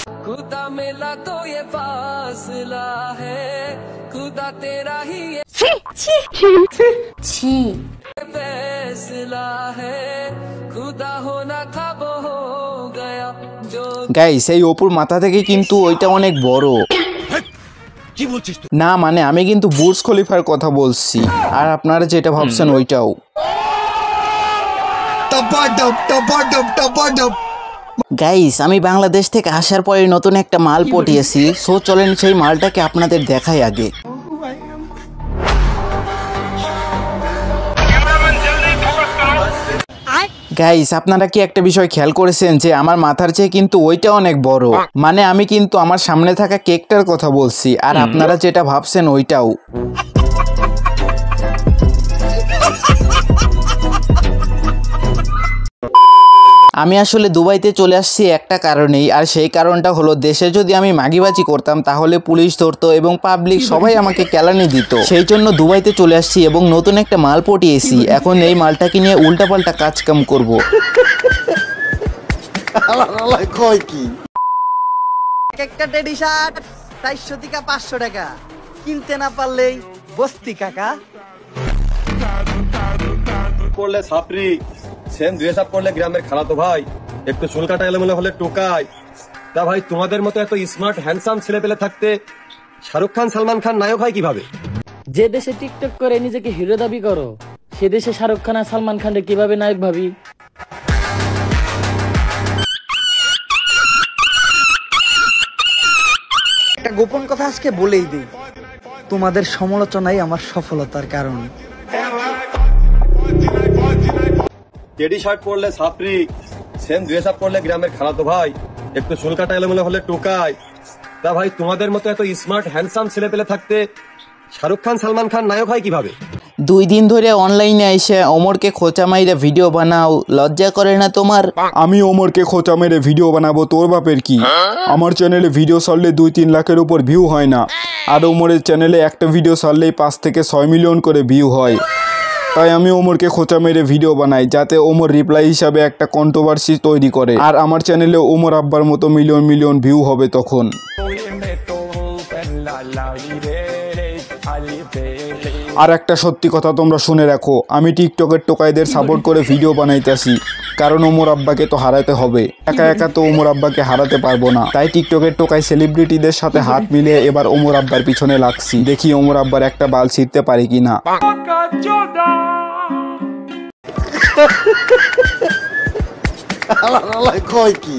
खुदा मिला तो ये फासला है, खुदा तेरा ही ये फैसला है, खुदा होना था वो हो गया जो। গাইস এই অপুর মাথা থেকে কিন্তু ওইটা অনেক বড়। না মানে আমি কিন্তু বুর্জ খলিফার কথা বলছি, আর আপনারা যেটা ভাবছেন ওইটাও। গাইস আমি বাংলাদেশ থেকে আসার পরে নতুন একটা মাল পটিয়েছি, সো চলেন সেই মালটাকে আপনাদের দেখাই আগে। গাইস আপনারা কি একটা বিষয় খেয়াল করেছেন যে আমার মাথার চেয়ে কিন্তু ওইটা অনেক বড়। মানে আমি কিন্তু আমার সামনে থাকা কেকটার কথা বলছি, আর আপনারা যেটা ভাবছেন ওইটাও। আমি আসলে দুবাইতে চলে আসছি একটা কারণেই, আর সেই কারণটা হলো দেশে যদি আমি মাগিবাজি করতাম তাহলে পুলিশ ধরতো এবং পাবলিক সবাই আমাকে কেলানি দিত। সেই জন্য দুবাইতে চলে আসছি এবং নতুন একটা মাল পটিয়েছি। এখন এই মালটাকে নিয়ে উল্টাপাল্টা কাজ কাম করবো। একটা টেডি শার্ট 400 থেকে 500 টাকা, কিনতে না পারলেই বস্তি কাকা। করলে ছাপরি, সেম ড্রেস আপ করলে গ্রামের খালাতো ভাই, একটু চুল কাটা এলোমেলো হলে টোকাই। তা ভাই তোমাদের মতো এত স্মার্ট হ্যান্ডসাম ছেলে পেলে থাকতে শাহরুখ খান সালমান খান নায়ক হয় কিভাবে? যে দেশে টিকটক করে নিজেকে হিরো দাবি করো, সে দেশে শাহরুখ খান আর সালমান খানকে কিভাবে নায়ক ভাবি? একটা গোপন কথা আজকে বলেই দিই, তোমাদের সমালোচনাই আমার সফলতার কারণ। টেডি শার্ট পরলে ছাপরি, সেম ড্রেস আপ করলে গ্রামের খালাতো ভাই, একটু চুল কাটা এলোমেলো হলে টোকাই। তা ভাই তোমাদের মতো এত স্মার্ট হ্যান্ডসাম ছেলে পেলে থাকতে শাহরুখ খান সালমান খান নায়ক হয় কিভাবে? 2 দিন ধরে অনলাইনে আইসা ওমরকে খোঁচা মাইরে ভিডিও বানাও, লজ্জা করে না তোমার? আমি ওমরকে খোঁচা মেরে ভিডিও বানাবো, তোর বাপের কি? আমার চ্যানেলে ভিডিও ছাড়লে 2-3 লাখের উপর ভিউ হয় না, আর ওমরের চ্যানেলে একটা ভিডিও ছাড়লেই 5 থেকে 6 মিলিয়ন করে ভিউ হয়। তাই আমি ওমরকে খোঁচা মেরে ভিডিও বানাই, যাতে ওমর রিপ্লাই হিসাবে একটা কন্ট্রোভার্সি তৈরি করে, আর আমার চ্যানেলে ওমর আব্বার মতো মিলিয়ন মিলিয়ন ভিউ হবে তখন। আর একটা সত্যি কথা তোমরা শুনে রাখো, আমি টিকটকের টোকাইদের সাপোর্ট করে ভিডিও বানাইতেছি, কারণ ওমর আব্বাকে তো হারাতে হবে। একা একা তো ওমর আব্বাকে হারাতে পারবো না, তাই টিকটকের টোকাই সেলিব্রিটিদের সাথে হাত মিলিয়ে এবার ওমর আব্বার পিছনে লাগছি। দেখি ওমর আব্বার একটা বাল ছিঁড়তে পারি কিনা। কয় কি?